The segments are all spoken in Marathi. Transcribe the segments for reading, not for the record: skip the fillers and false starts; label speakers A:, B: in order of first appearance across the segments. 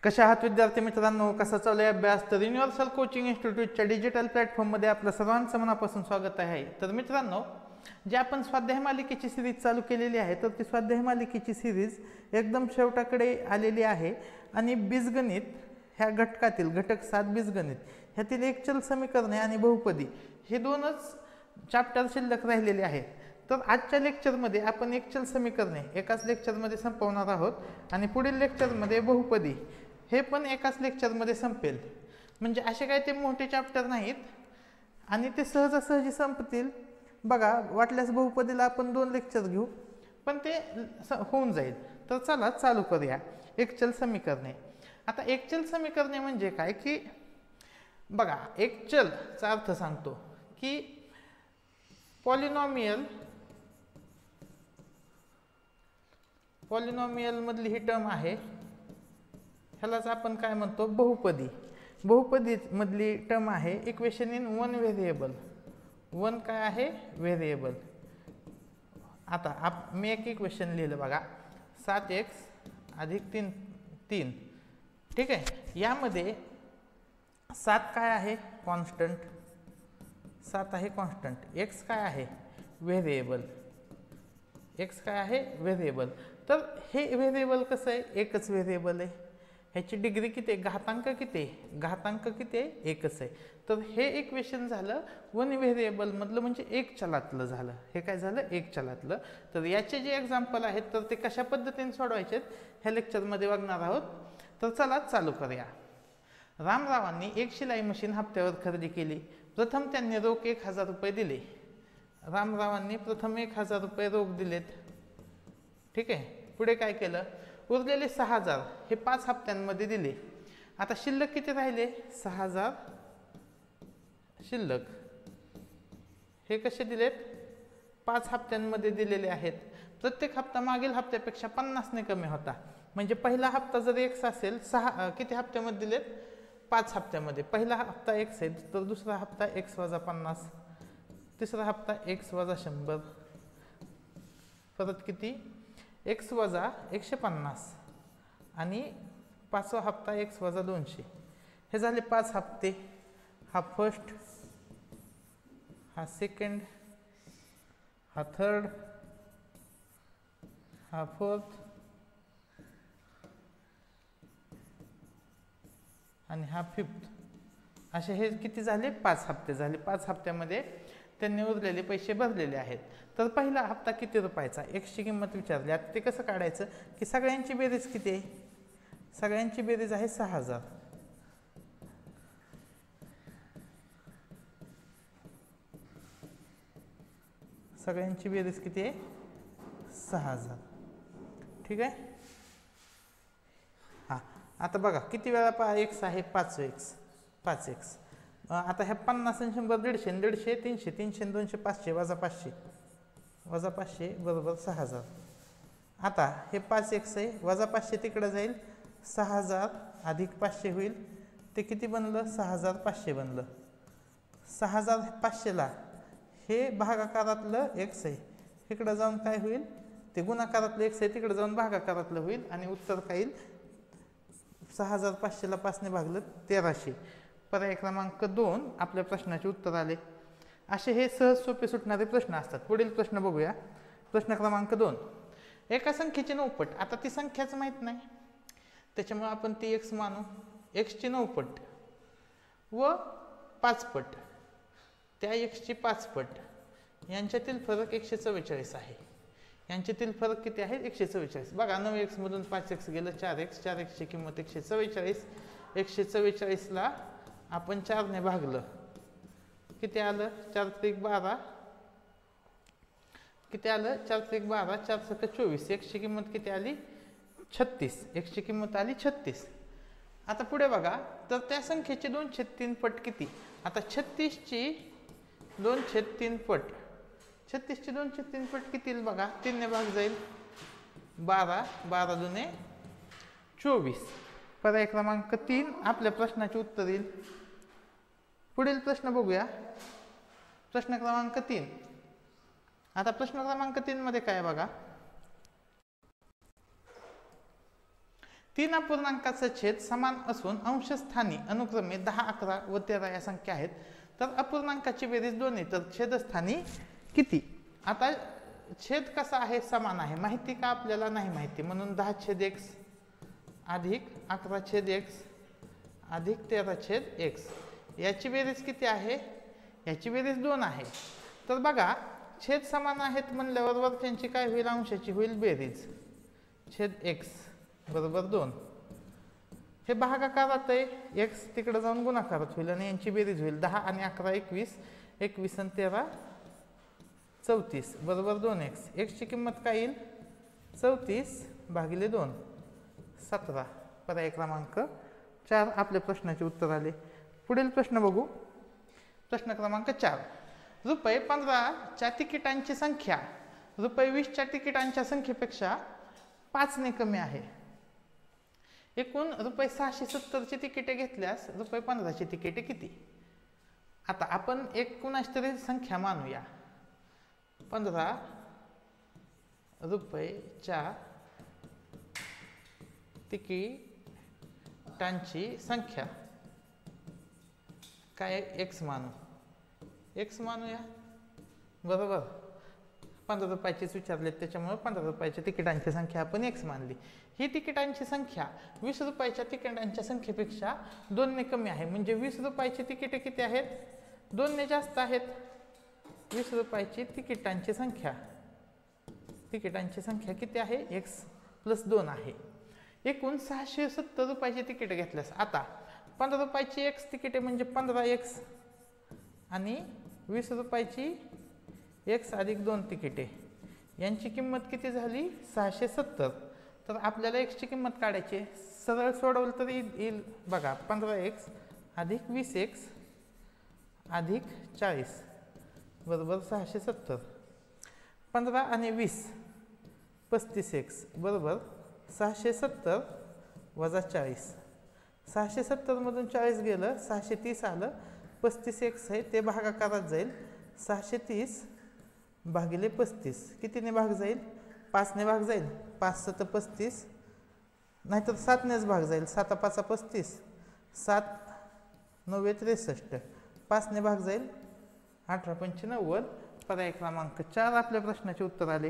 A: कशा आहात विद्यार्थी मित्रांनो, कसा चालू आहे अभ्यास? तर युनिव्हर्सल कोचिंग इन्स्टिट्यूटच्या डिजिटल प्लॅटफॉर्ममध्ये आपलं सर्वांचं मनापासून स्वागत आहे. तर मित्रांनो, जे आपण स्वाध्याय मालिकेची सिरीज चालू केलेली आहे, तर ती स्वाध्याय मालिकेची सिरीज एकदम शेवटाकडे आलेली आहे आणि बीजगणित ह्या घटकातील घटक 7 बीजगणित ह्यातील एकचल समीकरणे आणि बहुपदी हे दोनच चॅप्टर शिल्लक राहिलेले आहेत. तर आजच्या लेक्चरमध्ये आपण एकचल समीकरणे एकाच लेक्चरमध्ये संपवणार आहोत आणि पुढील लेक्चरमध्ये बहुपदी हे पण एकाच लेक्चरमध्ये संपेल. म्हणजे असे काही ते मोठे चॅप्टर नाहीत आणि ते सहजासहजी संपतील. बघा, वाटल्यास बहुपदीला आपण 2 लेक्चर घेऊ, पण ते होऊन जाईल. तर चला चालू करूया. एकचल समीकरणे. आता एकचल समीकरणे म्हणजे काय की बघा, एकचलचा अर्थ सांगतो की पॉलिनॉमियल मधली ही टर्म आहे, ह्यालाच आपण काय म्हणतो? बहुपदी. बहुपदी मधली टर्म आहे equation in one variable. One काय आहे? व्हेरिएबल. आता मी एक इक्वेशन लिहिलं बघा, 7x अधिक 3. ठीक आहे. यामध्ये 7 काय आहे? कॉन्स्टंट. 7 आहे कॉन्स्टंट. x काय आहे? व्हेरिएबल. x काय आहे? व्हेरिएबल. तर हे व्हेरिएबल कसं आहे? एकच व्हेरिएबल आहे. ह्याची डिग्री किती आहे? घातांक किती आहे? घातांक किती आहे? एकच आहे. तर हे इक्वेशन झालं वन व्हेरिएबल मधलं, म्हणजे एक चलातलं झालं. हे काय झालं? एक चलातलं. तर याचे जे एक्झाम्पल आहेत तर ते कशा पद्धतीने सोडवायचे ह्या लेक्चरमध्ये बघणार आहोत. तर चला चालू करूया. रामरावांनी एक शिलाई मशीन हप्त्यावर खरेदी केली. प्रथम त्यांनी रोख 1000 रुपये दिले. रामरावांनी प्रथम 1000 रुपये रोख दिलेत. ठीक आहे. पुढे काय केलं? उरलेले 6000 हे 5 हप्त्यांमध्ये दिले. आता शिल्लक किती राहिले? 6000 शिल्लक. हे कसे दिलेत? 5 हप्त्यांमध्ये दिलेले आहेत. प्रत्येक हप्ता मागील हप्त्यापेक्षा 50 ने कमी होता. म्हणजे पहिला हप्ता जर x असेल, किती हप्त्यामध्ये दिलेत? 5 हप्त्यामध्ये. पहिला हप्ता x आहे, तर दुसरा हप्ता x - 50, तिसरा हप्ता x - 100, परत किती? x - 150 आणि 5वा हप्ता x - 200. हे झाले 5 हप्ते. हा फर्स्ट, हा सेकंड, हा थर्ड, हा फोर्थ आणि हा फिफ्थ. असे हे किती झाले? 5 हप्ते झाले. 5 हप्त्यामध्ये त्यांनी उरलेले पैसे भरलेले आहेत. तर पहिला हप्ता किती रुपयाचा? x ची किंमत विचारली. आता ते कसं काढायचं की सगळ्यांची बेरीज किती आहे? सगळ्यांची बेरीज आहे 6000. सगळ्यांची बेरीज किती आहे? 6000. ठीक आहे. हा, आता बघा किती वेळा x आहे? 5x. आता ह्या 50 आणि 100 150, 150 300, 300 200 500 वजा 500 बरोबर 6000. आता हे 5x आहे, वजा 500 तिकडे जाईल, 6000 अधिक 500 होईल. ते किती बनलं? 6500 बनलं. 6500 ला हे भागाकारातलं x आहे, इकडे जाऊन काय होईल? ते गुणाकारातलं x आहे, तिकडे जाऊन भागाकारातलं होईल आणि उत्तर काय येईल? 6500 ला 5 ने भागलं 1300. पर्याय क्रमांक 2 आपल्या प्रश्नाचे उत्तर आले. असे हे सहज सोपे सुटणारे प्रश्न असतात. पुढील प्रश्न बघूया. प्रश्न क्रमांक 2. एका संख्येची 9 पट. आता ती संख्याच माहीत नाही, त्याच्यामुळे आपण ती x मानू. x ची 9 पट व 5 पट, त्या x ची 5 पट, यांच्यातील फरक 144 आहे. यांच्यातील फरक किती आहे? 144. बघा, 9x मधून 5x गेलं 4x. 4x ची किंमत 144. 144 ला आपण 4 ने भागलं, किती आलं? 4 त्रिक 12. किती आलं? 4 त्रिक 12, 4 सक 24. x ची किंमत किती आली? 36. x ची किंमत आली 36. आता पुढे बघा, तर त्या संख्येची 2/3 पट किती? आता 36 ची 2/3 पट, 36 ची 2/3 पट किती येईल? बघा, 3 ने भाग जाईल, 12, 12 दुने 24. पर्याय क्रमांक 3 आपल्या प्रश्नाचे उत्तर येईल. पुढील प्रश्न बघूया. प्रश्न क्रमांक 3. आता प्रश्न क्रमांक 3 मध्ये काय बघा, तीन अपूर्णांकाचा छेद समान असून अंशस्थानी अनुक्रमे 10, 11 व 13 या संख्या आहेत, तर अपूर्णांकाची बेरीज दोन्ही, तर छेदस्थानी किती? आता छेद कसा आहे? समान आहे. माहिती का आपल्याला? नाही माहिती. म्हणून 10/x अधिक 11/x अधिक 13/x याची बेरीज किती आहे? याची बेरीज 2 आहे. तर बघा, छेद समान आहेत म्हणल्यावर वरच्यांची काय होईल? अंशाची होईल बेरीज. छेद x बरोबर 2. हे भागाकारात आहे, x तिकडे जाऊन गुणाकारात होईल आणि यांची बेरीज होईल 10 आणि 11 21, 21 आणि 13 34 बरोबर 2x. x ची किंमत काय येईल? 34/2 17. पर्याय क्रमांक 4 आपल्या प्रश्नाचे उत्तर आले. पुढील प्रश्न बघू. प्रश्न क्रमांक 4. रुपये 15च्या तिकिटांची संख्या रुपये 20च्या तिकिटांच्या संख्येपेक्षा 5 ने कमी आहे. एकूण रुपये 670ची तिकिटे घेतल्यास रुपये 15ची तिकिटे किती? आता आपण एक कुणाची तरी संख्या मानूया. 15 रुपयेच्या तिकिटांची संख्या काय? x मानू. x मानूया. बरोबर, 15 रुपयाचीच विचारले त्याच्यामुळे 15 रुपयाच्या तिकिटांची संख्या आपण x मानली. ही तिकिटांची संख्या 20 रुपयाच्या तिकिटांच्या संख्येपेक्षा 2 ने कमी आहे. म्हणजे 20 रुपयाची तिकिटे किती आहेत? 2 ने जास्त आहेत. 20 रुपयाची तिकिटांची संख्या किती आहे? x + 2 आहे. एकूण 670 रुपयाची तिकीट घेतल्यास आता 15 रुपयाची x तिकिटे म्हणजे 15x आणि 20 रुपयाची x अधिक 2 तिकिटे यांची किंमत किती झाली? 670. तर आपल्याला x ची किंमत काढायची. सरळ सोडवलं तर येईल बघा, 15x अधिक 20x अधिक 40 बरोबर 670. 15 आणि 20 35x बरोबर 670 वजा 40. 670 मधून 40 गेलं, 630 आलं. 35x आहे ते भागाकारात जाईल. 630/35 कितीने भाग जाईल? 5 ने भाग जाईल. 5 7 35 नाहीतर 7 नेच भाग जाईल. 7 5 35 7 9 63 5 ने भाग जाईल. 18 95. पर्याय क्रमांक 4 आपल्या प्रश्नाचे उत्तर आले.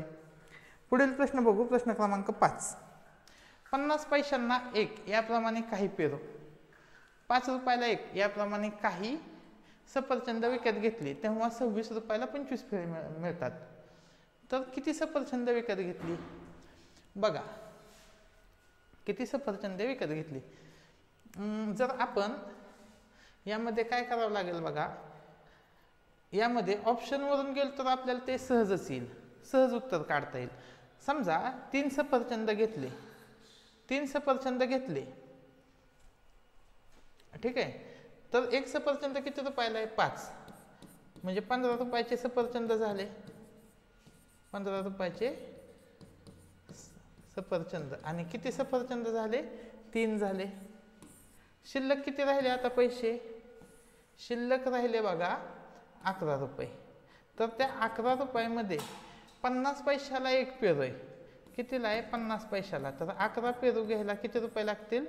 A: पुढील प्रश्न बघू. प्रश्न क्रमांक 5. 50 पैशांना 1 याप्रमाणे काही पेरू, 5 रुपयाला 1 याप्रमाणे काही सफरचंद विकत घेतली तेव्हा 26 रुपयाला 25 फेरे मिळतात. तर किती सफरचंद विकत घेतली? बघा, किती सफरचंद विकत घेतली. जर आपण यामध्ये काय करावं लागेल बघा, यामध्ये ऑप्शनवरून गेलो तर आपल्याला ते सहजच येईल, सहज उत्तर काढता येईल. समजा 3 सफरचंद घेतले, 3 सफरचंद घेतले, ठीक आहे. तर एक सफरचंद किती रुपयाला आहे? 5. म्हणजे 15 रुपयाचे सफरचंद झाले. 15 रुपयाचे सफरचंद. आणि किती सफरचंद झाले? 3 झाले. शिल्लक किती राहिले आता पैसे? शिल्लक राहिले बघा 11 रुपये. तर त्या 11 रुपयामध्ये 50 पैशाला 1 पेरू आहे. कितीला आहे? 50 पैशाला. तर 11 पेरू घ्यायला किती रुपये लागतील?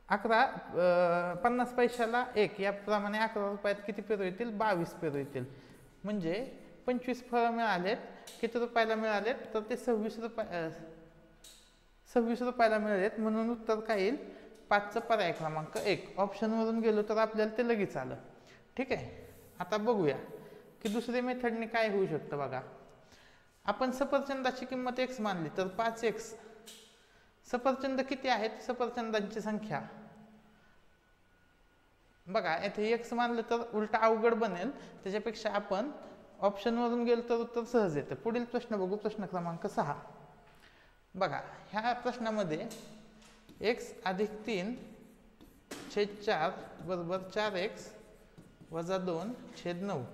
A: 50 पैशाला 1 याप्रमाणे 11 रुपयात किती पेरू येतील? 22 पेरू येतील. म्हणजे 25 फळं मिळालेत. किती रुपयाला मिळालेत? तर ते 26 रुपयाला मिळालेत. म्हणून उत्तर काय येईल? 5चा पर्याय क्रमांक 1. ऑप्शनवरून गेलो तर आपल्याला ते लगेच आलं. ठीक आहे. आता बघूया की दुसरी मेथडने काय होऊ शकतं. बघा, आपण सफरचंदाची किंमत x मानली तर 5x. सफरचंद किती आहेत? सफरचंदांची संख्या बघा, येथे x मानलं तर उलटा अवघड बनेल. त्याच्यापेक्षा आपण ऑप्शनवरून गेलो तर उत्तर सहज येतं. पुढील प्रश्न बघू. प्रश्न क्रमांक 6. बघा, ह्या प्रश्नामध्ये x अधिक 3/4 बरोबर 4x वजा 2/9.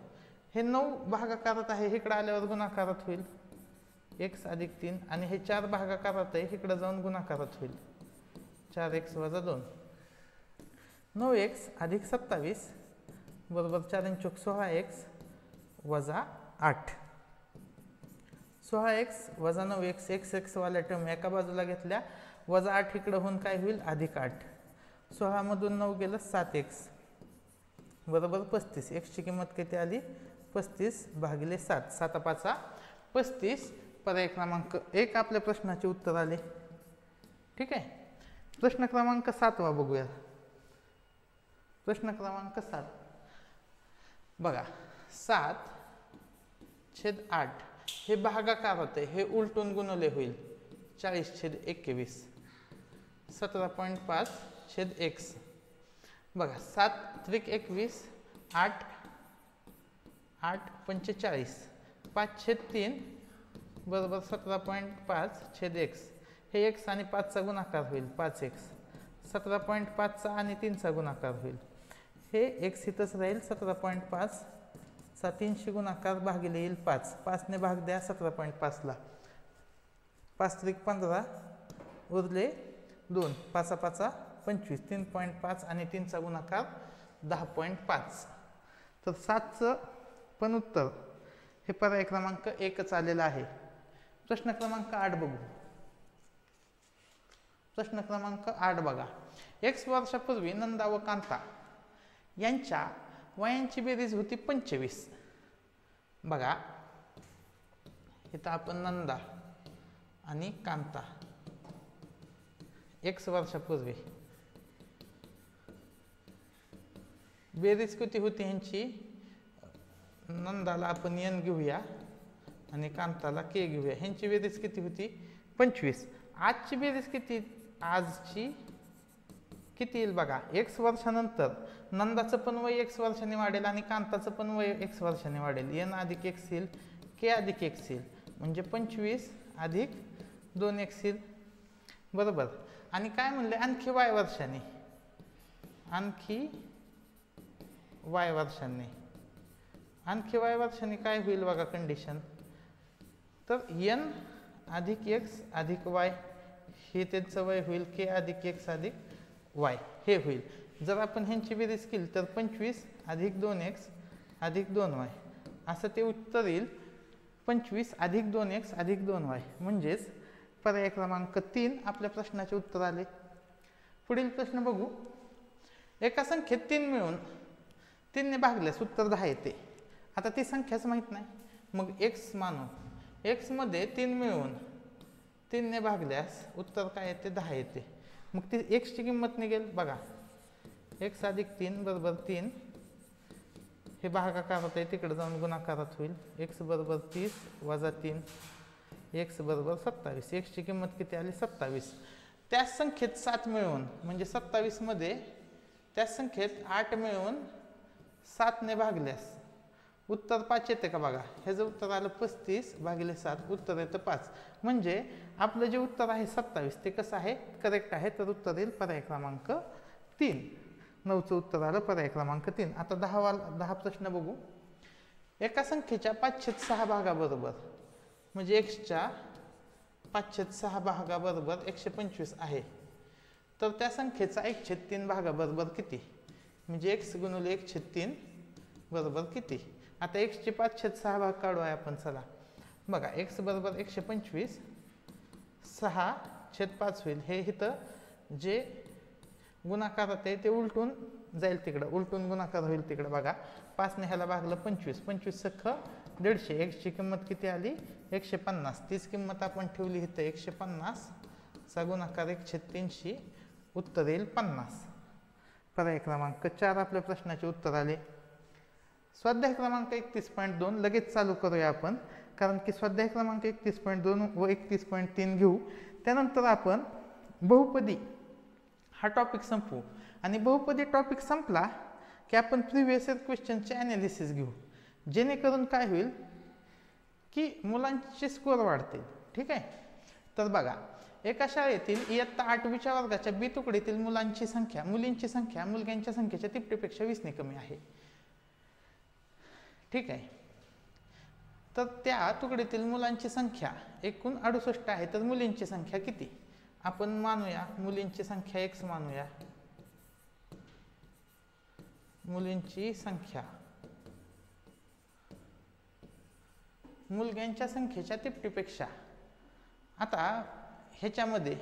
A: हे 9 भागाकारात आहे, इकडे आल्यावर गुणाकारात होईल. x अधिक 3 आणि हे 4 भागाकारात आहे, इकडे जाऊन गुणाकारात होईल. 4x वजा 2. 9x अधिक 27 बरोबर 4 × 4 16x वजा 8. 16x वजा 9x x वाल्या टर्म एका बाजूला घेतल्या वजा 8 इकडं होऊन काय होईल अधिक 8. 16 मधून 9 गेलं 7x बरोबर 35. x ची किंमत किती आली 35 भागिले 7. 7 5 35. पर्याय क्रमांक 1 आपल्या प्रश्नाचे उत्तर आले. ठीक आहे. प्रश्न क्रमांक 7 बघूया. प्रश्न क्रमांक 7 बघा 7/8 हे भागाकार होते, हे उलटून गुणवले होईल 40/21 17.5/x. बघा 7 त्रिक 21 8 8 45 5/3 बरोबर 17.5/x. हे x आणि 5 चा गुणाकार होईल 5x. 17.5 चा आणि 3 चा गुणाकार होईल. हे x इथंच राहील 17.5 चा 3 शी गुणाकार भागिले येईल 5. 5 ने भाग द्या 17.5 ला. 5 त्रिक 15 उरले 2 5 5 25 3.5 आणि 3 चा गुणाकार 10.5. तर 7 चं पण उत्तर हे पर्याय क्रमांक 1च आलेलं आहे. प्रश्न क्रमांक 8 बघू. प्रश्न क्रमांक 8 बघा. x वर्षापूर्वी नंदा व कांता यांच्या वयांची बेरीज होती 25. बघा इथं आपण नंदा आणि कांता x वर्षापूर्वी बेरीज किती होती ह्यांची. नंदाला आपण n घेऊया आणि कांताला k घेऊया. ह्यांची बेरीज किती होती 25. आजची बेरीज किती, आजची किती येईल बघा. x वर्षानंतर नंदाचं पण वय x वर्षाने वाढेल आणि कांताचं पण वय x वर्षाने वाढेल. n अधिक x येईल k अधिक x येईल म्हणजे 25 अधिक 2x येईल बरोबर. आणि काय म्हणले आणखी y वर्षाने, आणखी y वर्षांनी, आणखी y वर्षांनी काय होईल बघा कंडिशन. तर n अधिक x अधिक y हे त्यांचं वय होईल k अधिक x अधिक y हे होईल. जर आपण ह्यांची बेरीज केली तर 25 अधिक 2x अधिक 2y असं ते उत्तर येईल 25 अधिक 2x अधिक 2y. म्हणजेच पर्याय क्रमांक 3 आपल्या प्रश्नाचे उत्तर आले. पुढील प्रश्न बघू. एका संख्येत 3 मिळून 3 ने भागल्यास उत्तर 10 येते. आता ती संख्याच माहित नाही, मग x मानू. x मध्ये 3 मिळून 3 ने भागल्यास उत्तर काय येते 10 येते. मग ती x ची किंमत निघेल बघा. x अधिक 3 बरोबर 3. हे भागाकारात आहे तिकडे जाऊन गुणाकारात होईल. x बरोबर 30 वजा 3 x बरोबर 27. x ची किंमत किती आली 27. त्याच संख्येत 7 मिळून म्हणजे 27 मध्ये त्याच संख्येत 8 मिळून 7 ने भागल्यास उत्तर 5 येते का बघा. ह्याचं उत्तर आलं 35 भागिले 7 उत्तर येतं 5. म्हणजे आपलं जे उत्तर आहे 27 ते कसं आहे करेक्ट आहे. तर उत्तर येईल पर्याय क्रमांक 3. 9चं उत्तर आलं पर्याय क्रमांक 3. आता 10 प्रश्न बघू. एका संख्येच्या 5/6 भागाबरोबर म्हणजे xच्या 5/6 भागाबरोबर 125 आहे. तर त्या संख्येचा 1/3 भागाबरोबर किती म्हणजे x गुणिले 1/3 बरोबर किती. आता x चे 5/6 भाग काढूया आपण. चला बघा x बरोबर 125 6/5 होईल. हे इथं जे गुणाकारात आहे ते उलटून जाईल तिकडं, उलटून गुणाकार होईल तिकडं बघा. 5 ने ह्याला भागलं 25, 25 सख 150. x ची किंमत किती आली 150. तीच किंमत आपण ठेवली इथं 150 चा गुणाकार 1/3 उत्तर येईल 50. पर्याय क्रमांक 4 आपल्या प्रश्नाचे उत्तर आले. स्वाध्याय क्रमांक 31.2 लगेच चालू करूया आपण, कारण की स्वाध्याय क्रमांक 31.2 व 31.3 घेऊ. त्यानंतर आपण बहुपदी हा टॉपिक संपवू आणि बहुपदी टॉपिक संपला की आपण प्रिव्हियस इयर क्वेश्चनचे ॲनालिसिस घेऊ, जेणेकरून काय होईल की मुलांचे स्कोअर वाढतील. ठीक आहे. तर बघा एका शाळेतील इयत्ता 8वीच्या वर्गाच्या बी तुकडीतील मुलींची संख्या मुलग्यांच्या संख्येच्या तिप्पटीपेक्षा 20 ने कमी आहे. ठीक आहे. तर त्या तुकडीतील मुलांची संख्या एकूण 68 आहे. तर मुलींची संख्या किती आपण मानूया. मुलींची संख्या x मानूया. मुलींची संख्या मुलग्यांच्या संख्येच्या तिप्पटीपेक्षा. आता ह्याच्यामध्ये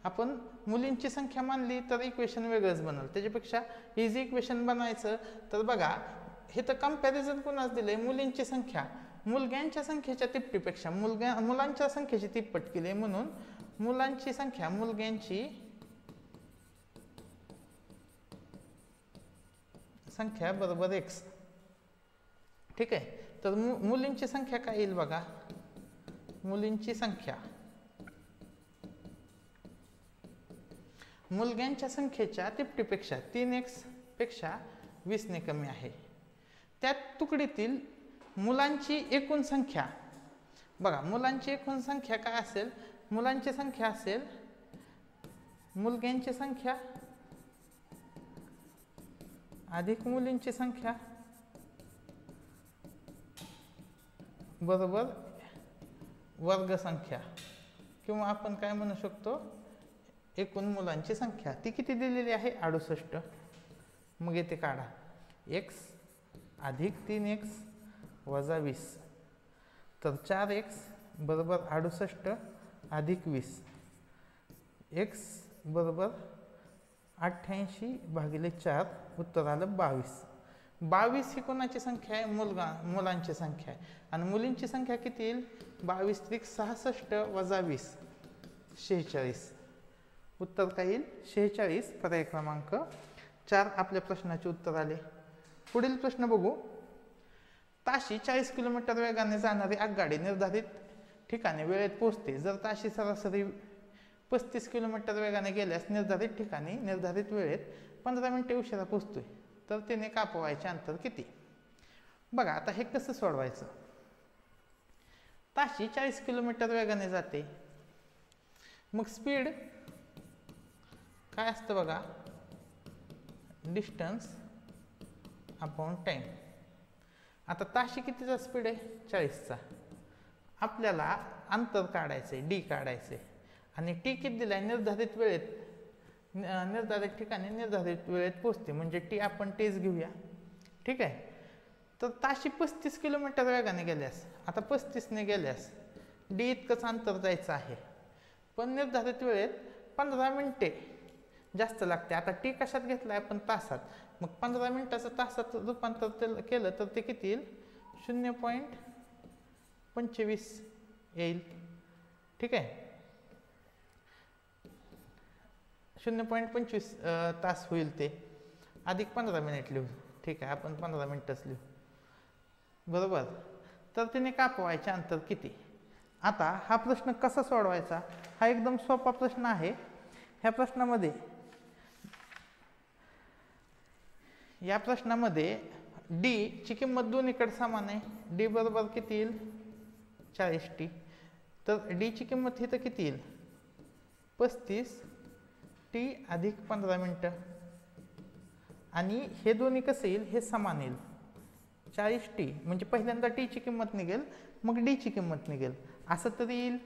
A: आपण मुलींची संख्या मानली तर इक्वेशन वेगळंच बनल. त्याच्यापेक्षा इझी इक्वेशन बनायचं तर बघा, हे तर कंपॅरिझन कोणाच दिलंय, मुलींची संख्या मुलग्यांच्या संख्येच्या तिप्पटीपेक्षा मुलांच्या संख्येची तिप्पट केली, म्हणून मुलांची संख्या मुलग्यांची संख्या बरोबर x. ठीक आहे. तर मुलींची संख्या काय येईल बघा, मुलींची संख्या मुलग्यांच्या संख्येच्या तिप्पटीपेक्षा 3x पेक्षा 20 ने कमी आहे. त्या तुकडीतील मुलांची एकूण संख्या बघा, मुलांची एकूण संख्या काय असेल, मुलांची संख्या असेल मुलग्यांची संख्या अधिक मुलींची संख्या बरोबर वर्गसंख्या, किंवा आपण काय म्हणू शकतो, एकूण मुलांची संख्या. ती किती दिलेली आहे, 68. मग येथे काढा, x अधिक 3x वजा 20, तर 4x बरोबर 68 अधिक 20, x बरोबर 88 भागिले 4, उत्तर आलं 22. 22 ही कोणाची संख्या आहे, मुलांची संख्या आहे. आणि मुलींची संख्या किती येईल, 22 त्रिक 66 वजा 20 46, उत्तर काय येईल 46. पर्याय क्रमांक 4 आपल्या प्रश्नाचे उत्तर आले. पुढील प्रश्न बघू. ताशी 40 किलोमीटर वेगाने जाणारी आगगाडी निर्धारित ठिकाणी वेळेत पोहोचते. जर ताशी सरासरी 35 किलोमीटर वेगाने गेल्यास निर्धारित ठिकाणी निर्धारित वेळेत 15 मिनिटे उशिरा पोहोचतोय, तर तिने कापवायचे अंतर किती. बघा, आता हे कसं सोडवायचं. ताशी 40 किलोमीटर वेगाने जाते, मग स्पीड काय असतं बघा, डिस्टन्स अपॉन टाइम. आता ताशी कितीचा स्पीड आहे, 40चा. आपल्याला अंतर काढायचे, डी काढायचे, आणि टी किती दिलाय, निर्धारित वेळेत निर्धारित ठिकाणी निर्धारित वेळेत पोहोचते, म्हणजे टी आपण टीच घेऊया. ठीक आहे. तर ताशी 35 किलोमीटर वेगाने गेल्यास, आता 35 ने गेल्यास डी इतकंच अंतर जायचं आहे, पण निर्धारित वेळेत 15 मिनिटे जास्त लागते. आता टी कशात घेतलाय आपण, तासात. मग 15 मिनिटाचं तासात रूपांतर केलं तर ते किती येईल, 0.25 येईल. ठीक आहे. 0.25 तास होईल ते, अधिक 15 मिनिट लिहू. ठीक आहे, आपण 15 मिनिटच लिहू, बरोबर. तर तिने कापवायचे अंतर किती. आता हा प्रश्न कसा सोडवायचा, हा एकदम सोपा प्रश्न आहे. ह्या प्रश्नामध्ये डी ची किंमत दोन्हीकडे समान आहे. डी बरोबर किती येईल, 40t. तर डी ची किंमत इथं किती येईल, 35t अधिक 15 मिनिटं. आणि हे दोन्ही कसं येईल, हे समान येईल, 40t. म्हणजे पहिल्यांदा टी ची किंमत निघेल, मग डी ची किंमत निघेल, असं तरी येईल.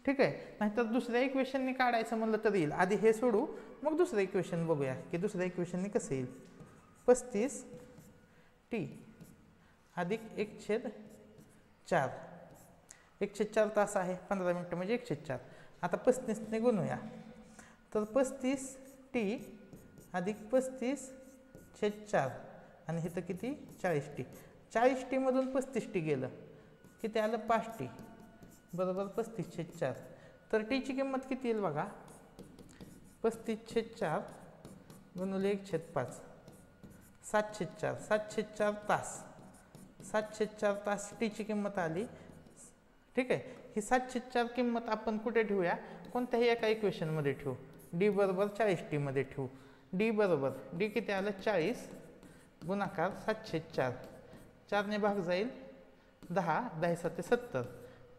A: ठीक आहे. नाहीतर दुसऱ्या इक्वेशनने काढायचं म्हणलं तरी येईल. आधी हे सोडू, मग दुसरं इक्वेशन बघूया की दुसऱ्या इक्वेशनने कसं येईल. 35t अधिक 1/4, 1/4 तास आहे, 15 मिनिटं म्हणजे 1/4. आता 35 ने गुणूया, तर 35t अधिक 35/4, आणि इथं किती, 40t. 40t मधून 35t गेलं, किती आलं, 5t बरोबर 35/4. तर टी ची किंमत किती येईल बघा, 35/4 गुणिले 1/5, 7/4. 7/4 तास, 7/4 तास टी ची किंमत आली. ठीक आहे. ही 7/4 किंमत आपण कुठे ठेवूया, कोणत्याही एका इक्वेशन मध्ये ठेवू. डी बरोबर 40t मध्ये ठेवू. डी बरोबर, डी किती आलं, 40 गुणाकार 7/4, 4 ने भाग जाईल 10, 10 7 70.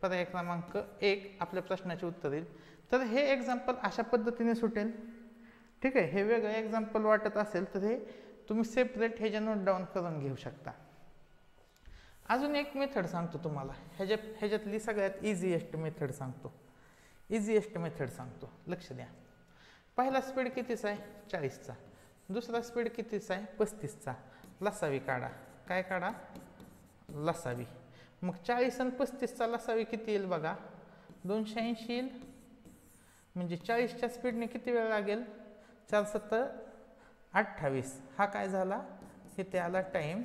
A: पर्याय क्रमांक 1 आपल्या प्रश्नाचे उत्तर येईल. तर हे एक्झाम्पल अशा पद्धतीने सुटेल. ठीक आहे. हे वेगळं एक्झाम्पल वाटत असेल तर हे तुम्ही सेपरेट ह्याच्या नोट डाऊन करून घेऊ शकता. अजून एक मेथड सांगतो तुम्हाला, ह्याच्यातली सगळ्यात इझिएस्ट मेथड सांगतो. लक्ष द्या. पहिला स्पीड कितीचा आहे, 40चा. दुसरा स्पीड कितीचा आहे, 35चा. लसावी काढा. काय काढा, लसावी. मग 40 आणि 35चा लसावी किती येईल बघा, 280 येईल. म्हणजे 40च्या स्पीडने किती वेळ लागेल? 4 7 28. हा काय झाला? इथे आला टाईम,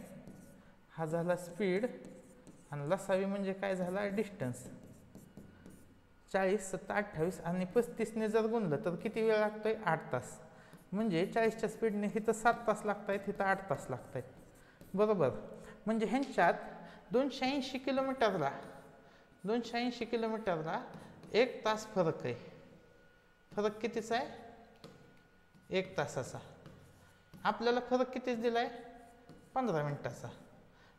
A: हा झाला स्पीड, आणि लसावी म्हणजे काय झाला? डिस्टन्स. 40 7 28 आणि 35ने जर गुणलं तर किती वेळ लागतोय? 8 तास. म्हणजे 40च्या स्पीडने इथं 7 तास लागत आहेत, इथं 8 तास लागत आहेत. बरोबर. म्हणजे ह्यांच्यात 280 किलोमीटरला 1 तास फरक आहे. फरक कितीचा आहे? 1 तासाचा. आपल्याला फरक कितीच दिलाय? 15 मिनिटाचा.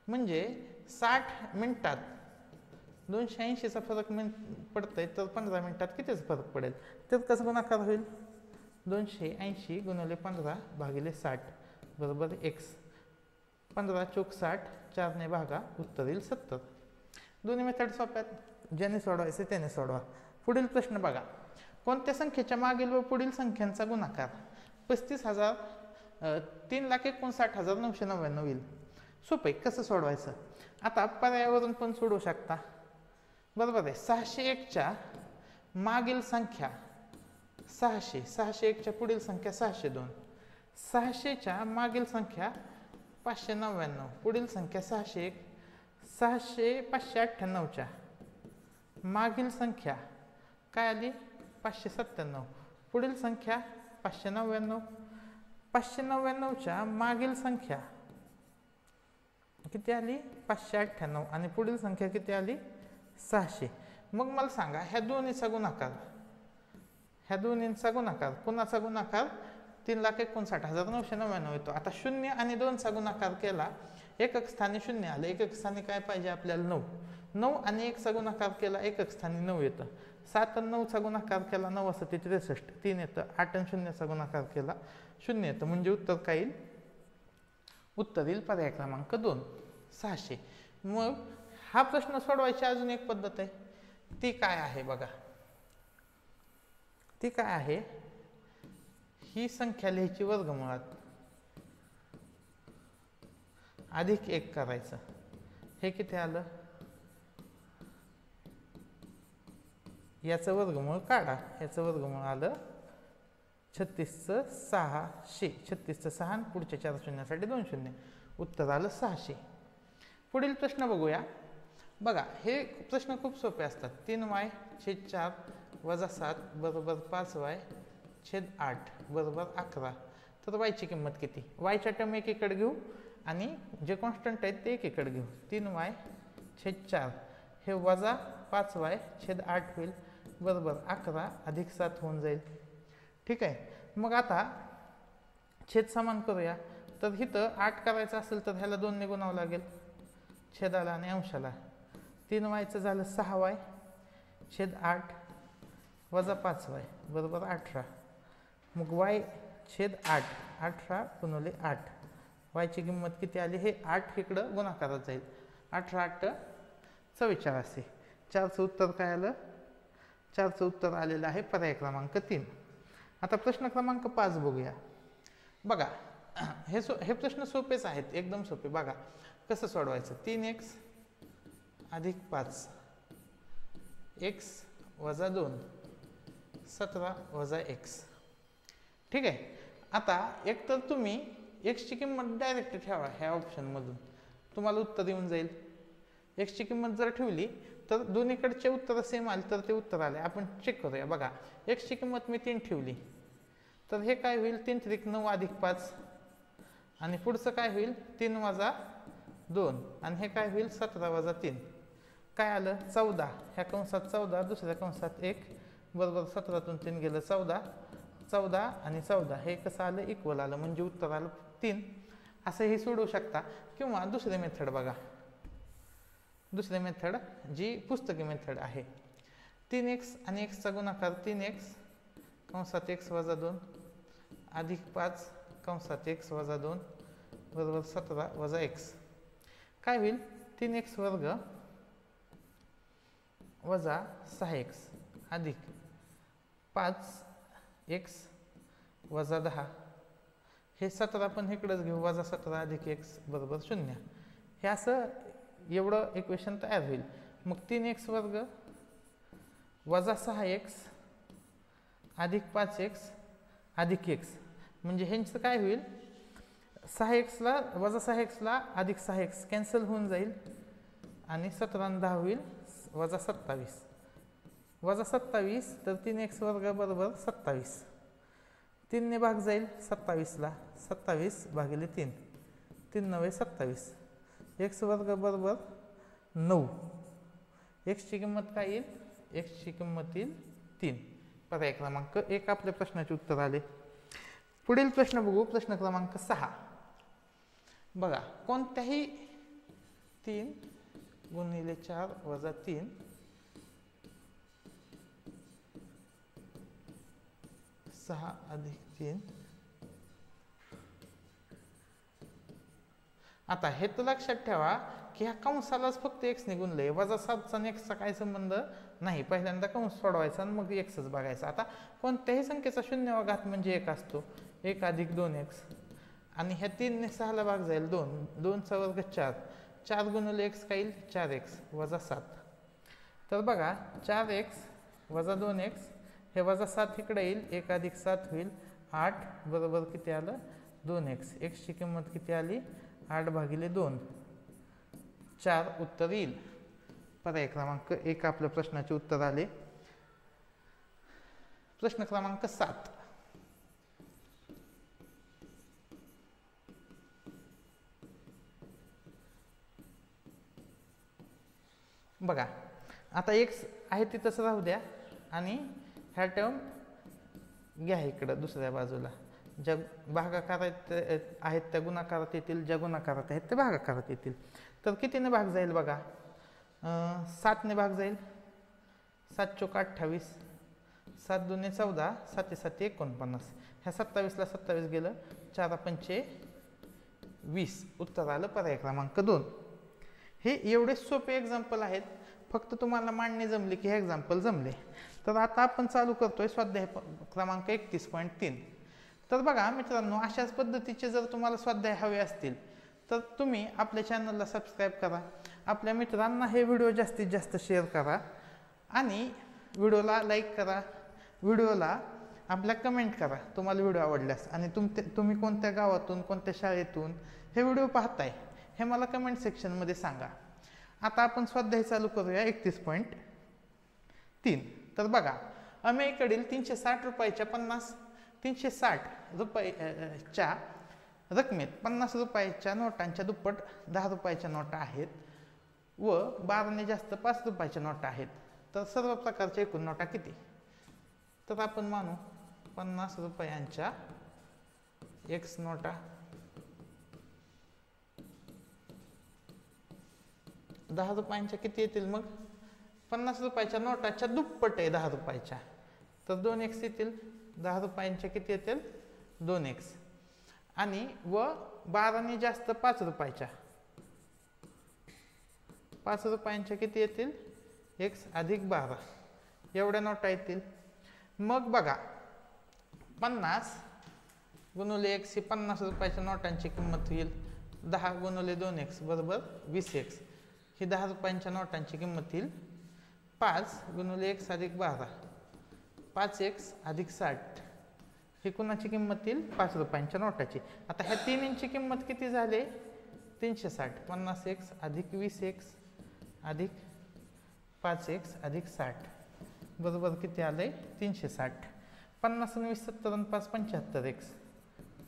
A: म्हणजे 60 मिनिटात 280चा फरक पडतंय, तर 15 मिनिटात कितीच फरक पडेल? तर कसं गुणाकार होईल? 280 गुणिले 15 भागिले 60 बरोबर x. 15 चोक 60, 4ने भागा, उत्तर येईल 70. दोन्ही मेथड सोप्यात, ज्याने सोडवायचे त्याने सोडवा. पुढील प्रश्न बघा. कोणत्या संख्येच्या मागील व पुढील संख्यांचा गुणाकार 3,59,999 येईल? सोपे. कसं सोडवायचं? आता पर्यायावरून पण सोडवू शकता. बरोबर आहे. 601च्या मागील संख्या 600, 601च्या पुढील संख्या 602, 600च्या मागील संख्या 599, पुढील संख्या 601, 598च्या मागील संख्या काय आली? 597, पुढील संख्या 599, 599च्या मागील संख्या किती आली? 598, आणि पुढील संख्या किती आली? 600. मग मला सांगा, ह्या दोन्हीचा गुणाकार, कोणाचा गुणाकार? 3,59,999 येतो. आता 0 आणि 2चा गुणाकार केला, एकक स्थानी 0 आलं, एकक स्थानी काय पाहिजे आपल्याला? 9. 9 आणि 1चा गुणाकार केला, एकक स्थानी 9 येतं. 7 आणि 9चा गुणाकार केला, 9 असं 63, 3 येतं. 8 आणि 0चा गुणाकार केला, 0 येतं. म्हणजे उत्तर काय येईल? उत्तर येईल पर्याय क्रमांक 2, 600. मग हा प्रश्न सोडवायची अजून एक पद्धत आहे. ती काय आहे बघा? ती काय आहे? ही संख्या लिहायची वर्गमुळात, अधिक 1 करायचं. हे किती आलं? याचं वर्गमूळ काढा. याचं वर्गमूळ आलं 36चं 600. 36चं 6 आणि पुढच्या 4 शून्यासाठी 2 शून्य. उत्तर आलं 600. पुढील प्रश्न बघूया. बघा, हे प्रश्न खूप सोपे असतात. 3y/4 - 7 बरोबर 5y/8 बरोबर 11. तर वायची किंमत किती? वायच्या टर्म एकीकडे घेऊ आणि जे कॉन्स्टंट आहेत ते एकीकडे घेऊ. 3y/4 हे वजा 5y/8 होईल बरोबर 11 अधिक 7 होऊन जाईल. ठीक आहे. मग आता छेद समान करूया. तर इथं 8 करायचं असेल तर ह्याला 2 ने गुणावं लागेल, छेदाला आणि अंशाला. 3yचं झालं 6y/8 वजा 5y बरोबर 18. मग y/8 18 गुणिले 8. वायची किंमत किती आली? हे 8 इकडं गुणाकारात जाईल. 18 8 44. 4चं उत्तर काय आलं? 4चं उत्तर आलेलं आहे पर्याय क्रमांक 3. आता प्रश्न क्रमांक 5 बघूया. बघा, हे प्रश्न सोपेच आहेत, एकदम सोपे. बघा कसं सोडवायचं. 3x अधिक 5 x वजा 2 17 वजा x. ठीक आहे. आता एक तर तुम्ही x ची किंमत डायरेक्ट ठेवा, ह्या ऑप्शनमधून तुम्हाला उत्तर येऊन जाईल. x ची किंमत जर ठेवली तर दोन्हीकडचे उत्तर सेम आले तर ते उत्तर आले. आपण चेक करूया. बघा, x ची किंमत मी 3 ठेवली तर हे काय होईल? 3 त्रिक 9 अधिक 5, आणि पुढचं काय होईल? 3 वजा 2, आणि हे काय होईल? 17 वजा 3. काय आलं? 14. ह्या कंसात 14, दुसऱ्या कंसात 1 बरोबर 17तून 3 गेलं 14. 14 आणि 14 हे कसं आलं? इक्वल आलं, म्हणजे उत्तर आलं 3. असं हे सोडवू शकता. किंवा दुसरी मेथड बघा, दुसरी मेथड जी पुस्तकी मेथड आहे. 3x आणि x चा गुणाकार 3x कंसात x वजा 2 अधिक 5 कंसात x वजा 2 बरोबर 17 वजा x. काय होईल? 3x वर्ग वजा 6x अधिक 5x वजा 10. हे 17 पण इकडेच घेऊ, वजा 17 अधिक x बरोबर 0. हे असं एवढं इक्वेशन तयार होईल. मग 3x वर्ग वजा 6x अधिक 5x अधिक x, म्हणजे ह्यांचं काय होईल, 6x ला वजा 6x ला अधिक 6x कॅन्सल होऊन जाईल आणि 17 आणि 10 होईल वजा 27, वजा 27 तर 3x वर्ग बरोबर 27, 3 ने भाग जाईल 27 ला, 27 भागिले 3, 3 9 27, x वर्ग बरोबर 9, x ची किंमत काय येईल, x ची किंमत येईल 3. पर्याय क्रमांक 1 आपल्या प्रश्नाचे उत्तर आले. पुढील प्रश्न बघू, प्रश्न क्रमांक 6. बघा, कोणत्याही 3 गुणिले 4 वजा 3 6 अधिक 3. आता हे तर लक्षात ठेवा की ह्या कंसालाच फक्त x ने गुणलंय, वजा 7चा आणि x चा काय संबंध नाही. पहिल्यांदा कंस सोडवायचा आणि मग x च बघायचा. आता कोणत्याही संख्येचा शून्यवा घात म्हणजे 1 असतो, 1 अधिक 2x, आणि ह्या 3 ने 6 ला भाग जाईल 2, 2 चा वर्ग 4, 4 गुणिले x काय येईल 4x वजा 7. तर बघा 4x वजा 2x, हे वजा 7 इकडे येईल, 1 अधिक 7 होईल 8 बरोबर किती आलं 2x. x ची किंमत किती आली 8 भागिले 2, 4 उत्तर येईल. पर्याय क्रमांक 1 आपल्या प्रश्नाचे उत्तर आले. प्रश्न क्रमांक 7. बघा, आता x आहे ते तसं राहू द्या आणि ह्या टर्म घ्या इकडं दुसऱ्या बाजूला. ज्या भागाकारात आहेत त्या गुणाकारात येतील, ज्या गुणाकारात आहेत त्या भागाकारात येतील. तर कितीने भाग जाईल बघा, 7 ने भाग जाईल, 7 चोक 28, 7 दुने 14, 7 7 49. ह्या 27 ला 27 गेलं, 4 पंचे 20 उत्तर आलं पर्याय क्रमांक 2. हे एवढे सोपे एक्झाम्पल आहेत, फक्त तुम्हाला मांडणी जमली की हे एक्झाम्पल जमले. तर आता आपण चालू करतोय स्वाध्याय क्रमांक 31.3. तर बघा मित्रांनो, अशाच पद्धतीचे जर तुम्हाला स्वाध्याय हवे असतील तर तुम्ही आपल्या चॅनलला सबस्क्राईब करा, आपल्या मित्रांना हे व्हिडिओ जास्तीत जास्त शेअर करा आणि व्हिडिओला लाईक करा, व्हिडिओला आपल्या कमेंट करा तुम्हाला व्हिडिओ आवडल्यास, आणि तुम्ही कोणत्या गावातून कोणत्या शाळेतून हे व्हिडिओ पाहताय हे मला कमेंट सेक्शनमध्ये सांगा. आता आपण स्वाध्याय चालू करूया 31.3. तर बघा, अमेकडील 360 रुपयाच्या 360 रुपयाच्या रकमेत 50 रुपयाच्या नोटांच्या दुप्पट 10 रुपयाच्या नोटा आहेत व 12 ने जास्त 5 रुपयाच्या नोटा आहेत. तर सर्व प्रकारच्या एकूण नोटा किती? तर आपण मानू 50 रुपयांच्या x नोटा, 10 रुपयांच्या किती येतील, मग 50 रुपयाच्या नोटाच्या दुप्पट आहे 10 रुपयाच्या, तर 2x येतील. 10 रुपयांच्या किती येतील 2x, आणि व 12 ने जास्त 5 रुपयाच्या, 5 रुपयांच्या किती येतील x अधिक 12, एवढ्या नोटा येतील. मग बघा 50 गुणिले x ही 50 रुपयाच्या नोटांची किंमत होईल, 10 गुणिले 2x बरोबर 20x, ही 10 रुपयांच्या नोटांची किंमत येईल. 5 गुणिले x अधिक 12, 5x अधिक 60, ही कुणाची किंमत येईल 5 रुपयांच्या नोटाची. आता ह्या तिन्हींची किंमत किती झाली 360, 50x अधिक 20x अधिक 5x अधिक 60 बरोबर किती आलंय 360. 50 आणि 20 70 आणि 5 75x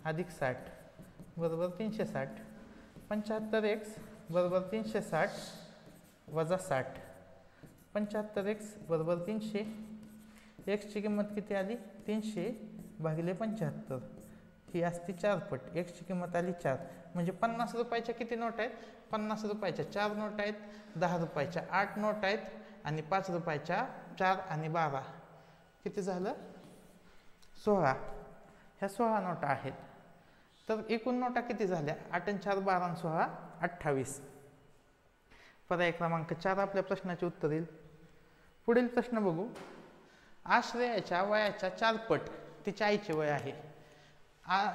A: अधिक 60 बरोबर 360. 75x बरोबर 360 वजा 60, 75x बरोबर 300. x ची किंमत किती आली 300 भागिले 75, ही असती 4 पट. x ची किंमत आली 4, म्हणजे 50 रुपयाच्या किती नोट आहेत, 50 रुपयाच्या 4 नोट आहेत, 10 रुपयाच्या 8 नोट आहेत, आणि 5 रुपयाच्या 4 आणि 12 किती झालं 16. ह्या 16 नोटा आहेत. तर एकूण नोटा किती झाल्या 8 आणि 4 12 आणि 16 28. पर्याय क्रमांक 4 आपल्या प्रश्नाचे उत्तर येईल. पुढील प्रश्न बघू. आश्रयाच्या वयाच्या 4 पट तिच्या आईचे वय आहे.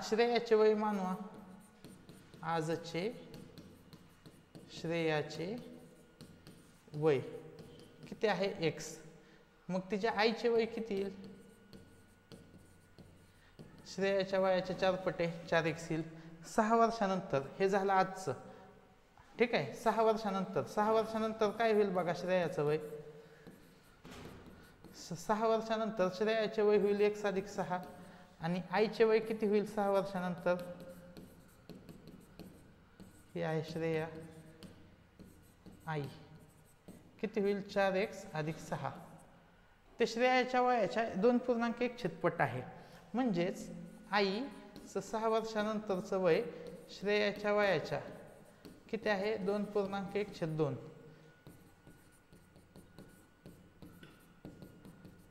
A: श्रेयाचे वय मानवा, आजचे श्रेयाचे वय किती आहे x, मग तिच्या आईचे वय किती येईल श्रेयाच्या वयाच्या 4 पटे 4x येईल. 6 वर्षानंतर हे झालं आजचं. ठीक आहे. 6 वर्षानंतर काय होईल बघा श्रेयाचं वय. 6 वर्षानंतर श्रेयाचे वय होईल 1 + 6 आणि आईचे वय किती होईल 6 वर्षानंतर. ही आहे श्रेया, आई किती होईल 4x + 6. ते श्रेयाच्या वयाच्या 2.1 पट आहे. म्हणजेच आईचं 6 वर्षानंतरचं वय श्रेयाच्या वयाच्या किती आहे 2.1/2.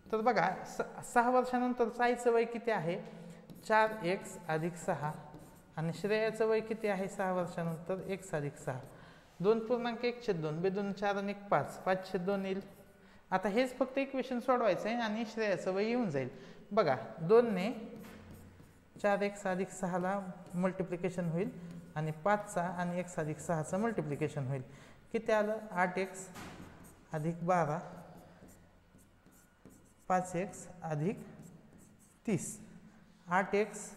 A: तर बघा 6 वर्षानंतरचं आईचं वय किती आहे 4x + 6 आणि श्रेयाचं वय किती आहे 6 वर्षानंतर 1 + 6. 2.1/2 बेदून 4 आणि 1 5 5/2 येईल. आता हेच फक्त इक्वेशन सोडवायचं आहे आणि श्रेयाचं वय येऊन जाईल. बघा 2 ने 4x + 6 ला मल्टिप्लिकेशन होईल आणि 5चा आणि 1 + 6चं मल्टिप्लिकेशन होईल. किती आलं 8x + 12 5x + 30. 8x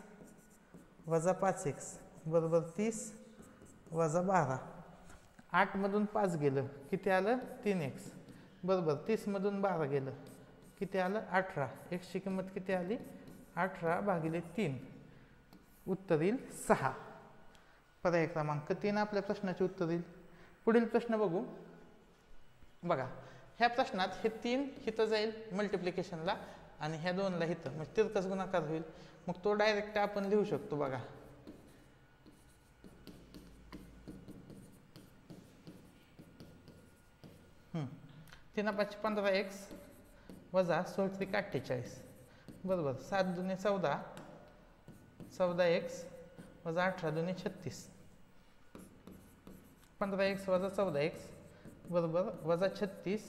A: - 5x बरोबर 30 - 12. 8 मधून 5 गेलं किती आलं 3x बरोबर 30 मधून 12 गेलं किती आलं 18. x ची किंमत किती आली 18/3. उत्तर येईल 6. पर्याय क्रमांक 3 आपल्या प्रश्नाचे उत्तर येईल. पुढील प्रश्न बघू. बघा ह्या प्रश्नात हे 3 इथं जाईल मल्टिप्लिकेशनला आणि ह्या 2ला इथं म्हणजे तिरकस गुणाकार होईल. मग तो डायरेक्ट आपण लिहू शकतो. बघा 3 × 5 = 15x वजा 16 × 3 = 48 बरोबर 7 × 2 = 14 14x वजा 18 × 2 = 36. 15x वजा 14x बरोबर वजा 36.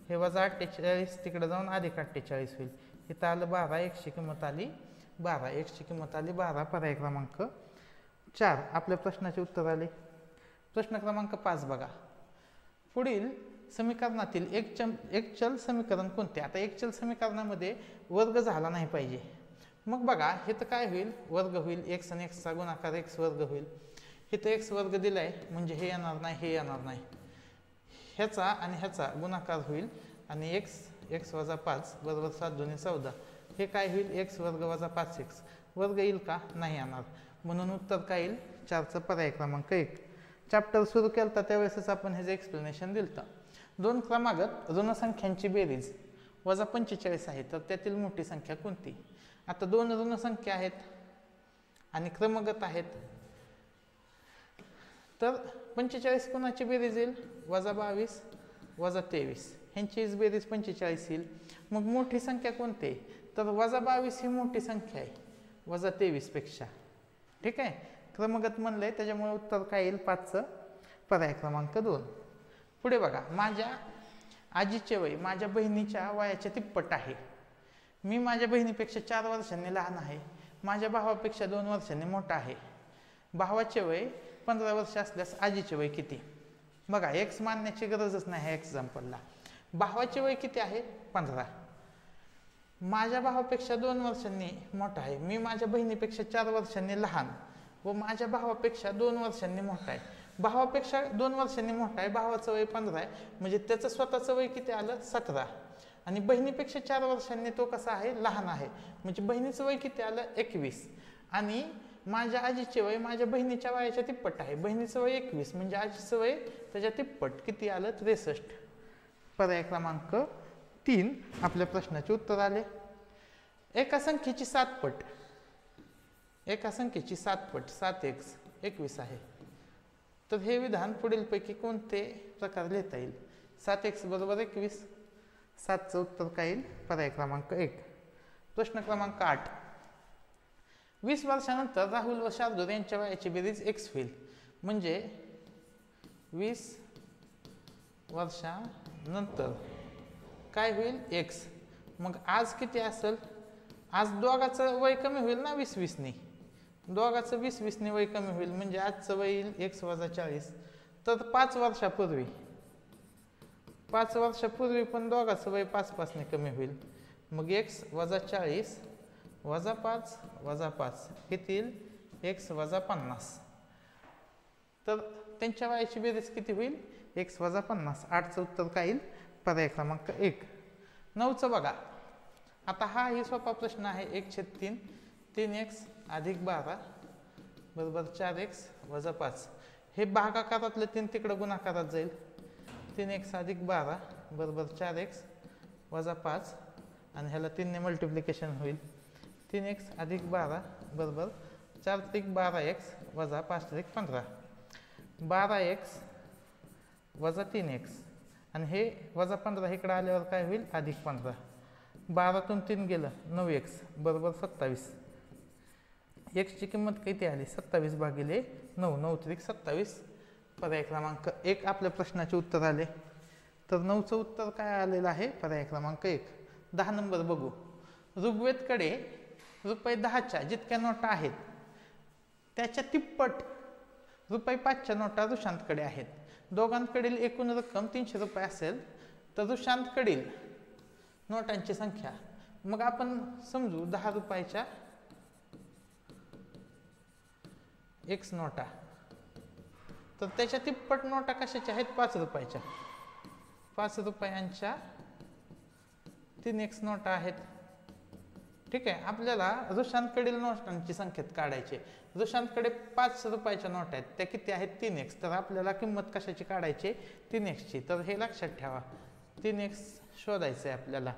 A: हे वजा 48 तिकडे जाऊन अधिक 48 होईल. इथं आलं 12. x ची किंमत आली 12. x ची किंमत आली 12. पर्याय क्रमांक 4 आपल्या प्रश्नाचे उत्तर आले. प्रश्न क्रमांक 5 बघा. पुढील समीकरणातील एक चल समीकरण कोणते. आता एक चल समीकरणामध्ये वर्ग झाला नाही पाहिजे. मग बघा हे तर काय होईल वर्ग होईल. x आणि x चा गुणाकार x² होईल. इथं x² दिलाय म्हणजे हे येणार नाही हे येणार नाही. ह्याचा आणि ह्याचा गुणाकार होईल आणि x वजा 5 बरोबर 7 × 2 = 14. हे काय होईल x² - 5x वर्ग येईल का नाही येणार. म्हणून उत्तर काय येईल 4चा पर्याय क्रमांक 1. चॅप्टर सुरू केलता त्यावेळेसच आपण ह्याचं एक्सप्लेनेशन दिलता. 2 क्रमागत ऋणसंख्यांची बेरीज वजा 45 आहे तर त्यातील मोठी संख्या कोणती. आता 2 ऋणसंख्या आहेत आणि क्रमगत आहेत तर 45 कोणाची बेरीज येईल वजा 22 वजा 23 ह्यांचीच बेरीज 45 येईल. मग मोठी संख्या कोणती तर वजा 22 ही मोठी संख्या आहे वजा 23 पेक्षा. ठीक आहे. क्रमगत म्हणलंय त्याच्यामुळे उत्तर काय येईल 5चं पर्याय क्रमांक 2. पुढे बघा. माझ्या आजीचे वय माझ्या बहिणीच्या वयाच्या तिप्पट आहे. मी माझ्या बहिणीपेक्षा 4 वर्षांनी लहान आहे. माझ्या भावापेक्षा 2 वर्षांनी मोठा आहे. भावाचे वय 15 वर्ष असल्यास आजीचे वय किती. बघा x मानण्याची गरजच नाही ह्या एक्झाम्पलला. भावाचे वय किती आहे 15. माझ्या भावापेक्षा 2 वर्षांनी मोठा आहे. मी माझ्या बहिणीपेक्षा 4 वर्षांनी लहान व माझ्या भावापेक्षा 2 वर्षांनी मोठा आहे. भावापेक्षा 2 वर्षांनी मोठा आहे. भावाचं वय 15 आहे म्हणजे त्याचं स्वतःचं वय किती आलं 17 आणि बहिणीपेक्षा 4 वर्षांनी तो कसा आहे लहान आहे म्हणजे बहिणीचं वय किती आलं 21 आणि माझ्या आजीचे वय माझ्या बहिणीच्या वयाच्या तिप्पट आहे. बहिणीचं वय 21 म्हणजे आजीचं वय त्याच्या तिप्पट किती आलं 63. पर्याय क्रमांक 3 आपल्या प्रश्नाचे उत्तर आले. एका संख्येची 7 पट 7x 21 आहे तर हे विधान पुढीलपैकी कोणते प्रकार लिहिता येईल. 7x बरोबर 21. 7चं उत्तर काय येईल पर्याय क्रमांक 1. प्रश्न क्रमांक 8. 20 वर्षानंतर राहुल व शार्दूल यांच्या वयाची बेरीज x होईल म्हणजे 20 वर्षानंतर काय होईल x. मग आज किती असेल आज दोघाचं वय कमी होईल ना 20-20 ने. दोघाचं 20-20 ने वय कमी होईल म्हणजे आजचं वय येईल x वजा 40. तर 5 वर्षापूर्वी पण दोघाचं वय 5-5 ने कमी होईल. मग x वजा 40 -5 -5 किती येईल x - 50. तर त्यांच्या वायाची बेरीज किती होईल x - 50. 8चं उत्तर काय येईल पर्याय क्रमांक 1. 9चं बघा. आता हा ही सोपा प्रश्न आहे. 1/3 3x + 12 बरोबर 4x - 5. हे भागाकारातलं 3 तिकडं गुणाकारात जाईल. 3x + 12 बरोबर 4x - 5 आणि ह्याला 3 ने मल्टिप्लिकेशन होईल. 3x + 12 बरोबर 4 × 3 = 12x - 5 × 1 = 15. 12x - 3x आणि हे -15 इकडे आल्यावर काय होईल +15. 12तून 3 गेलं 9x बरोबर 27. x ची किंमत किती आली 27 भागिले 9 9 त्रिक 27. पर्याय क्रमांक 1 आपल्या प्रश्नाचे उत्तर आले. तर 9चं उत्तर काय आलेलं आहे पर्याय क्रमांक 1. 10 नंबर बघू. ऋग्वेदकडे ₹10च्या जितक्या नोटा आहेत त्याच्या तिप्पट ₹5च्या नोटा ऋषांतकडे आहेत. दोघांकडील एकूण रक्कम ₹300 असेल तर ऋषांतकडील नोटांची संख्या. मग आपण समजू 10 रुपयाच्या x नोटा. तर त्याच्या तिप्पट नोटा कशाच्या आहेत 5 रुपयाच्या. 5 रुपयांच्या 3x नोटा आहेत. ठीक आहे. आपल्याला ऋषांतकडील नोटांची संख्या काढायची. ऋषांतकडे 5 रुपयाच्या नोटा आहेत त्या किती आहेत 3x. तर आपल्याला किंमत कशाची काढायची 3x ची. तर हे लक्षात ठेवा 3x शोधायचं आहे आपल्याला.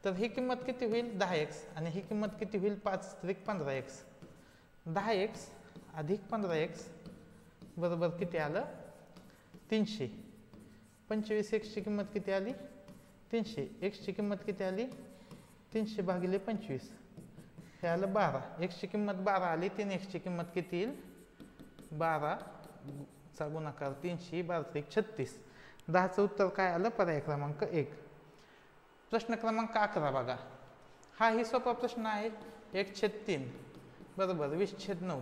A: तर ही किंमत किती होईल 10x आणि ही किंमत किती होईल 5 त्रिक 15x. 10x + 15x बरोबर किती आलं 300. 25x ची किंमत किती आली 300. x ची किंमत किती आली 300 भागिले 25 हे आलं 12. x ची किंमत 12 आली. 3x ची किंमत किती येईल 12 चा गुणाकार 300 12 त्रिक 36. 10चं उत्तर काय आलं पर्याय क्रमांक 1. प्रश्न क्रमांक 11 बघा. हा ही सोपा प्रश्न आहे. 1/3 बरोबर 20/9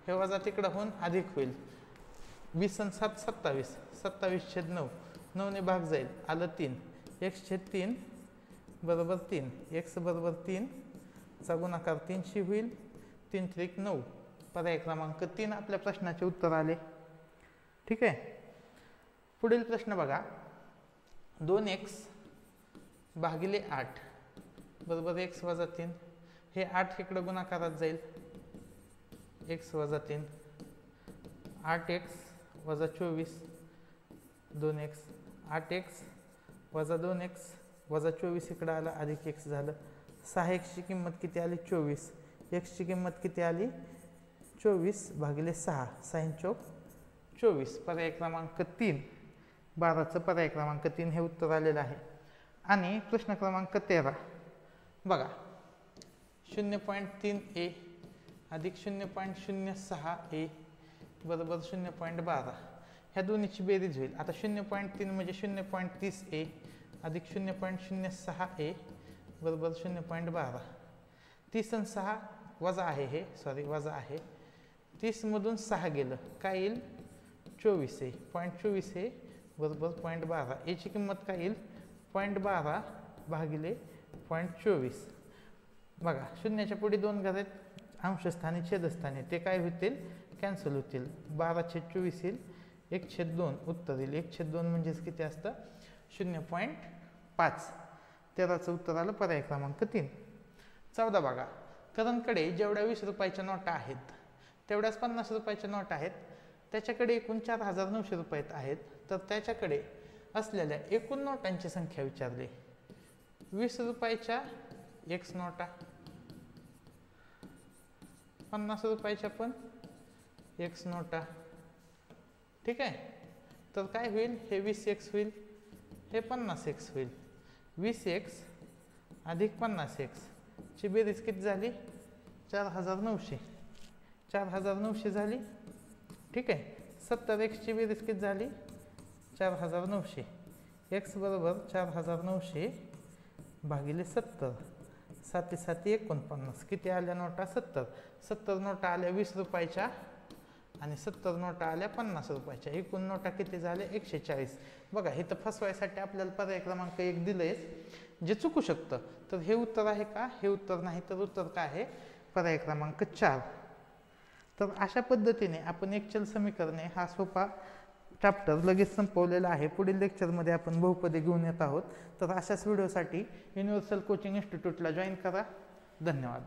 A: हे वजा तिकडं होऊन अधिक होईल. 20 आणि 7 27 27/9 9 ने भाग जाईल आलं 3. 1/3 बरोबर 3. x बरोबर 3 चा गुणाकार 300 होईल. 3 त्रिक 9 पर्याय क्रमांक 3 आपल्या प्रश्नाचे उत्तर आले. ठीक आहे. पुढील प्रश्न बघा. 2x भागिले 8 बरोबर x - 3. हे 8 इकडे गुणाकारात जाईल x - 3. 8x - 24 2x 8x - 2x 24 इकडे आला अधिक x झालं. 6x ची किंमत किती आली 24. x ची किंमत किती आली 24 भागिले 6 6 चौक 24. पर्याय क्रमांक 3 12चं पर्याय क्रमांक 3 हे उत्तर आलेलं आहे. आणि प्रश्न क्रमांक 13 बघा. 0.3a अधिक 0.06a बरोबर 0.12 ह्या दोन्हीची बेरीज होईल. आता 0.3 म्हणजे 0.30a अधिक 0.06a बरोबर 0.12. 30 आणि 6 वजा आहे. हे सॉरी वजा आहे. 30 मधून 6 गेलं काय येईल 24a. 0.24a बरोबर 0.12. याची किंमत काय येईल 0.12 भागिले 0.24. बघा शून्याच्या पुढे 2 घात आहेत. अंशस्थानी छेदस्थानी ते काय होतील कॅन्सल होतील. 12/24 येईल. 1/2 उत्तर येईल. 1/2 म्हणजेच किती असतं 0.5. 13चं उत्तर आलं पर्याय क्रमांक 3. 14 बघा. करणकडे जेवढ्या 20 रुपयाच्या नोटा आहेत तेवढ्याच 50 रुपयाच्या नोटा आहेत. त्याच्याकडे एकूण 4,900 रुपये आहेत. तर त्याच्याकडे असलेल्या एकूण नोटांची संख्या विचारली. 20 रुपयाच्या x नोटा 50 रुपयाच्या पण x नोटा. ठीक आहे. तर काय होईल हे 20x होईल हे 50x होईल. 20x अधिक 50x ची बेरीज किती झाली 4,900. 4,900 झाली. ठीक आहे. 70x ची बेरीज किती झाली 4,900. x बरोबर 4,900 भागिले 70. 7 7 49 किती आल्या नोटा 70. 70 नोटा आल्या 20 रुपयाच्या आणि 70 नोटा आल्या 50 रुपयाच्या, एकूण नोटा किती झाल्या 140. बघा हे तर फसवायसाठी आपल्याला पर्याय क्रमांक 1 दिलंयच, जे चुकू शकतं. तर हे उत्तर आहे का? हे उत्तर नाही. तर उत्तर काय आहे? पर्याय क्रमांक 4. तर अशा पद्धतीने आपण एकचल समीकरणे हा सोपा चॅप्टर लगेच संपवलेला आहे. पुढील लेक्चरमध्ये आपण बहुपदी घेऊन येत आहोत. तर अशाच व्हिडिओसाठी युनिव्हर्सल कोचिंग इन्स्टिट्यूटला जॉईन करा. धन्यवाद.